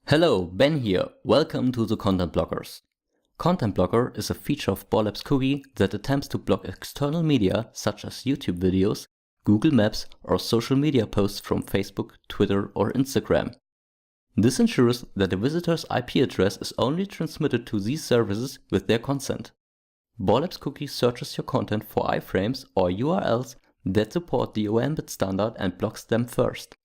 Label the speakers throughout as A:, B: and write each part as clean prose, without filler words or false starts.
A: Hello, Ben here. Welcome to the Content Blockers. Content Blocker is a feature of Borlabs Cookie that attempts to block external media such as YouTube videos, Google Maps, or social media posts from Facebook, Twitter, or Instagram. This ensures that the visitor's IP address is only transmitted to these services with their consent. Borlabs Cookie searches your content for iframes or URLs that support the OEmbed standard and blocks them first.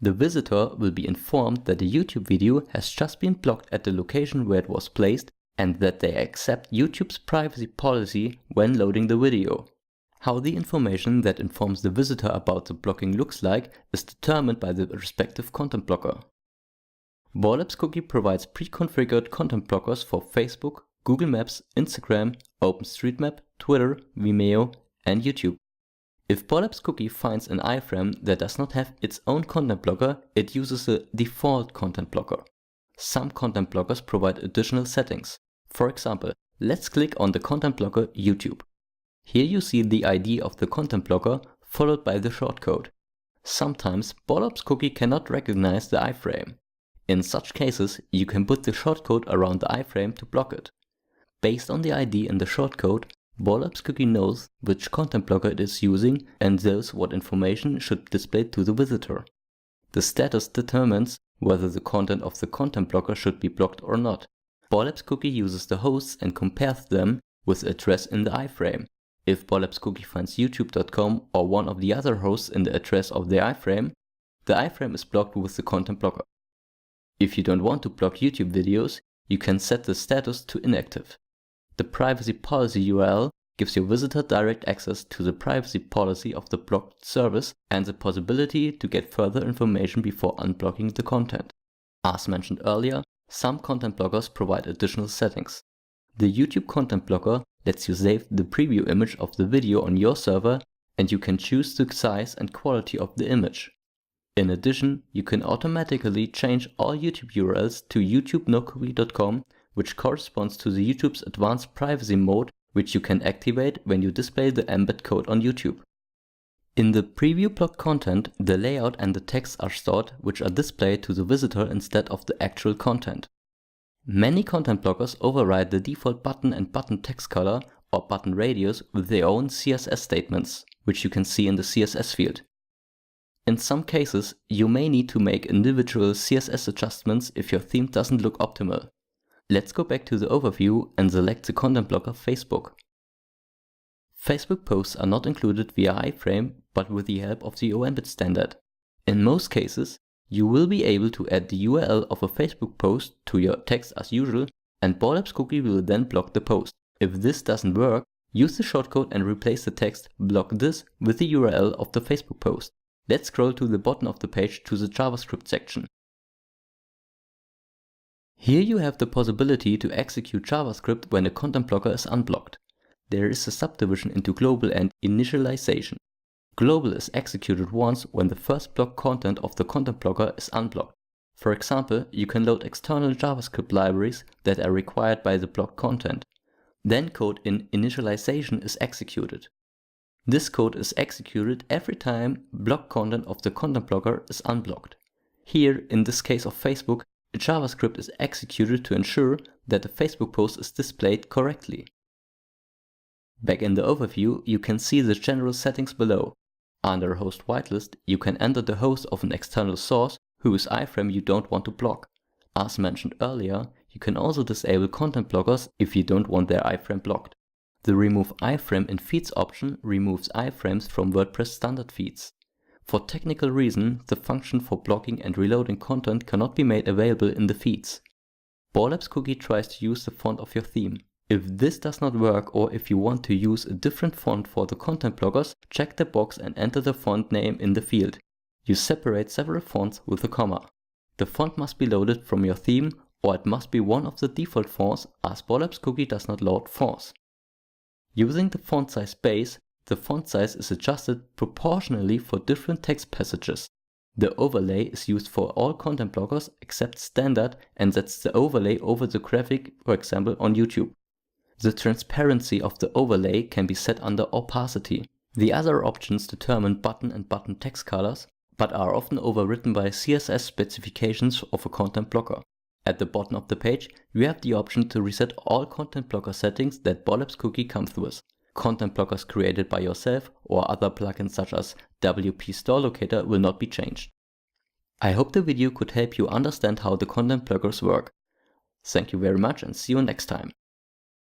A: The visitor will be informed that the YouTube video has just been blocked at the location where it was placed and that they accept YouTube's privacy policy when loading the video. How the information that informs the visitor about the blocking looks like is determined by the respective content blocker. Borlabs Cookie provides pre-configured content blockers for Facebook, Google Maps, Instagram, OpenStreetMap, Twitter, Vimeo, and YouTube. If Borlabs Cookie finds an iframe that does not have its own content blocker, it uses a default content blocker. Some content blockers provide additional settings. For example, let's click on the content blocker YouTube. Here you see the ID of the content blocker followed by the shortcode. Sometimes Borlabs Cookie cannot recognize the iframe. In such cases, you can put the shortcode around the iframe to block it. Based on the ID in the shortcode, Borlabs Cookie knows which content blocker it is using and knows what information should display to the visitor. The status determines whether the content of the content blocker should be blocked or not. Borlabs Cookie uses the hosts and compares them with the address in the iframe. If Borlabs Cookie finds youtube.com or one of the other hosts in the address of the iframe is blocked with the content blocker. If you don't want to block YouTube videos, you can set the status to inactive. The privacy policy URL gives your visitor direct access to the privacy policy of the blocked service and the possibility to get further information before unblocking the content. As mentioned earlier, some content blockers provide additional settings. The YouTube content blocker lets you save the preview image of the video on your server, and you can choose the size and quality of the image. In addition, you can automatically change all YouTube URLs to youtube.nocookie.com, which corresponds to the YouTube's advanced privacy mode, which you can activate when you display the embed code on YouTube. In the preview blocked content, the layout and the text are stored, which are displayed to the visitor instead of the actual content. Many content blockers override the default button and button text color or button radius with their own CSS statements, which you can see in the CSS field. In some cases, you may need to make individual CSS adjustments if your theme doesn't look optimal. Let's go back to the overview and select the content blocker Facebook. Facebook posts are not included via iframe, but with the help of the OEmbed standard. In most cases, you will be able to add the URL of a Facebook post to your text as usual, and Borlabs Cookie will then block the post. If this doesn't work, use the shortcode and replace the text "block this" with the URL of the Facebook post. Let's scroll to the bottom of the page to the JavaScript section. Here you have the possibility to execute JavaScript when a content blocker is unblocked. There is a subdivision into global and initialization. Global is executed once when the first blocked content of the content blocker is unblocked. For example, you can load external JavaScript libraries that are required by the blocked content. Then code in initialization is executed. This code is executed every time blocked content of the content blocker is unblocked. Here, in this case of Facebook, JavaScript is executed to ensure that the Facebook post is displayed correctly. Back in the overview, you can see the general settings below. Under host whitelist, you can enter the host of an external source whose iframe you don't want to block. As mentioned earlier, you can also disable content blockers if you don't want their iframe blocked. The remove iframe in feeds option removes iframes from WordPress standard feeds. For technical reasons, the function for blocking and reloading content cannot be made available in the feeds. Borlabs Cookie tries to use the font of your theme. If this does not work, or if you want to use a different font for the content blockers, check the box and enter the font name in the field. You separate several fonts with a comma. The font must be loaded from your theme, or it must be one of the default fonts, as Borlabs Cookie does not load fonts. Using the font size base, the font size is adjusted proportionally for different text passages. The overlay is used for all content blockers except standard and sets the overlay over the graphic, for example on YouTube. The transparency of the overlay can be set under opacity. The other options determine button and button text colors, but are often overwritten by CSS specifications of a content blocker. At the bottom of the page, you have the option to reset all content blocker settings that Borlabs Cookie comes with. Content blockers created by yourself or other plugins such as WP Store Locator will not be changed. I hope the video could help you understand how the content blockers work. Thank you very much and see you next time.